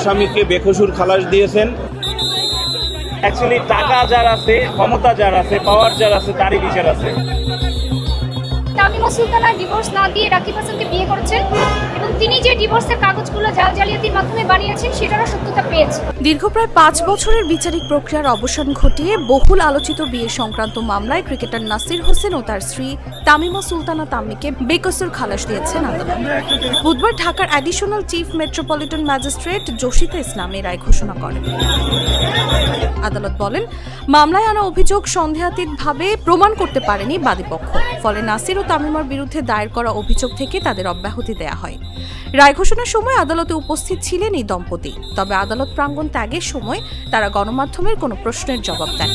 আসামিকে বেকসুর খালাস দিয়েছেন। অ্যাকচুয়ালি টাকা যার আছে, ক্ষমতা যার আছে, পাওয়ার যার আছে, তারই বিচার আছে। তামিমা সুলতানা ডিভোর্স না দিয়ে রাকিব হাসানকে বিয়ে করেছেন এবং তিনি যে ডিভোর্সের কাগজগুলো জালিয়াতির মাধ্যমে বানিয়েছেন সেটারও সত্যতা পেয়েছে। দীর্ঘ প্রায় ৫ বছরের বিচারিক প্রক্রিয়ার অবসান ঘটিয়ে বহুল আলোচিত বিয়ে সংক্রান্ত মামলায় ক্রিকেটার নাসির হোসেন ও তার স্ত্রী তামিমা সুলতানা তাম্মিকে বেকসুর খালাস দিয়েছেন আদালত। বুধবার ঢাকার অ্যাডিশনাল চিফ মেট্রোপলিটন ম্যাজিস্ট্রেট জসিতা ইসলাম এই রায় ঘোষণা করেন। আদালত বলেন, মামলায় আনা অভিযোগ সন্দেহাতীতভাবে প্রমাণ করতে পারেনি বাদীপক্ষ, ফলে নাসির ও তামিমার বিরুদ্ধে দায়ের করা অভিযোগ থেকে তাদের অব্যাহতি দেয়া হয়। রায় ঘোষণার সময় আদালতে উপস্থিত ছিলেন এই দম্পতি, তবে আদালত প্রাঙ্গণ ত্যাগের সময় তারা গণমাধ্যমের কোনো প্রশ্নের জবাব দেন।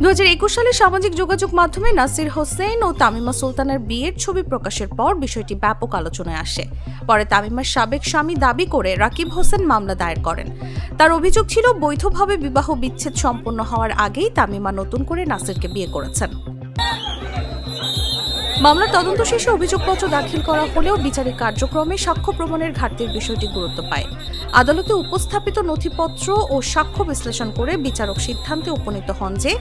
২০২১ সালে সামাজিক যোগাযোগ মাধ্যমে নাসির হোসেন ও তামিমা সুলতানার বিয়ের ছবি প্রকাশের পর বিষয়টি ব্যাপক আলোচনায় আসে। পরে তামিমার সাবেক স্বামী দাবি করে রাকিব হোসেন মামলা দায়ের করেন। তার অভিযোগ ছিল, বৈধভাবে বিবাহ বিচ্ছেদ সম্পন্ন হওয়ার আগেই তামিমা নতুন করে নাসিরকে বিয়ে করেছেন। মামলার তদন্ত শেষে অভিযোগপত্র দাখিল করা হলেও বিচারিক কার্যক্রমে সাক্ষ্য প্রমাণের ঘাটতির বিষয়টি গুরুত্ব পায়। আদালতে উপস্থাপিত নথিপত্র ও সাক্ষ্য বিশ্লেষণ করে বিচারক সিদ্ধান্তে উপনীত হন যে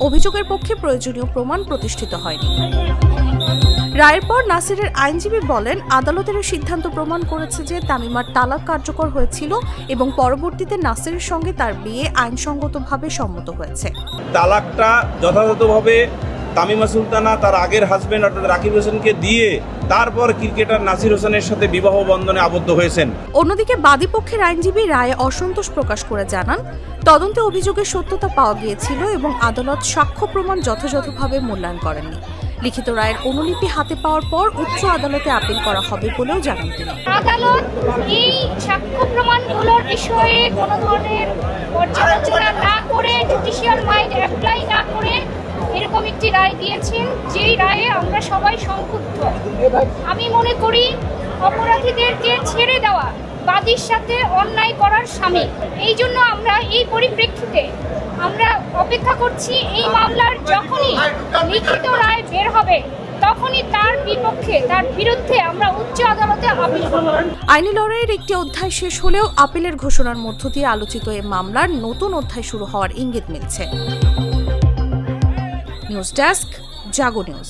অভিযোগের পক্ষে প্রয়োজনীয় প্রমাণ প্রতিষ্ঠিত হয়নি। রায়ের পর নাসিরের আইনজীবী বলেন, আদালতের সিদ্ধান্ত প্রমাণ করেছে যে তামিমার তালাক কার্যকর হয়েছিল এবং পরবর্তীতে নাসিরের সঙ্গে তার বিয়ে আইনসঙ্গতভাবে সম্মত হয়েছে। তালাকটা যথাযথভাবে তামিমা সুলতানা তার আগের হাজবেন্ড অর্থাৎ রাকিব হোসেনকে দিয়ে তারপর ক্রিকেটার নাসির হোসেনের সাথে বিবাহ বন্ধনে আবদ্ধ হয়েছেন। অন্যদিকে বাদীপক্ষের আইনজীবী রায়ে অসন্তোষ প্রকাশ করে জানান, তদন্তে অভিযোগের সত্যতা পাওয়া গিয়েছিল এবং আদালত সাক্ষ্য প্রমাণ যথাযথভাবে মূল্যায়ন করেননি। লিখিত রায়ের অনুলিপি হাতে পাওয়ার পর উচ্চ আদালতে আপিল করা হবে বলেও জানান তিনি। আদালত এই সাক্ষ্য প্রমাণগুলোর বিষয়ে কোনো ধরনের পর্যালোচনা না করে, জুডিশিয়াল মাইন্ড অ্যাপ্লাই না করে এরকম একটি রায় দিয়েছেন, যেই রায়ে আমরা সবাই সংক্ষুব্ধ। আমি মনে করি অপরাধীদেরকে ছেড়ে দেওয়া বাদীর সাথে অন্যায় করার সামিল। এই জন্য আমরা এই পরিপ্রেক্ষিতে আমরা অপেক্ষা করছি এই মামলার যখনই লিখিত রায় বের হবে তখনই তার বিরুদ্ধে আমরা উচ্চ আদালতে আপিল করব। আইনি লড়াইয়ের একটি অধ্যায় শেষ হলেও আপিলের ঘোষণার মধ্য দিয়ে আলোচিত এই মামলার নতুন অধ্যায় শুরু হওয়ার ইঙ্গিত মিলছে। নিউজ ডেস্ক, জাগো নিউজ।